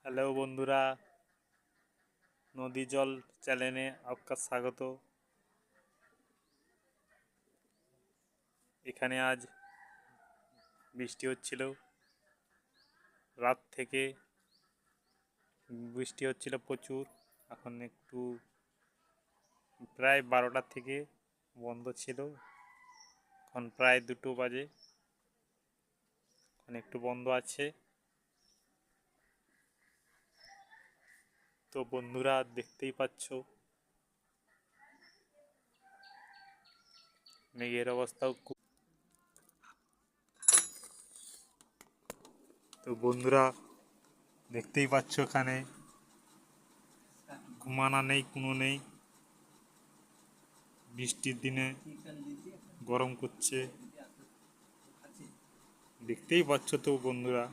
Hello बंधुरा नदी जल চ্যানেলে आपका स्वागत। এখানে আজ বৃষ্টি হচ্ছিল, রাত থেকে বৃষ্টি হচ্ছিল প্রচুর। এখন একটু প্রায় 12টা থেকে বন্ধ ছিল, এখন প্রায় 2টো বাজে, এখন একটু বন্ধ আছে। তো বন্ধুরা দেখতেই পাচ্ছ মেঘের অবস্থাও খুব। তো বন্ধুরা দেখতেই পাচ্ছ এখানে ঘুমানা নেই, কোনো নেই। বৃষ্টির দিনে গরম করছে, দেখতেই পাচ্ছ তো বন্ধুরা।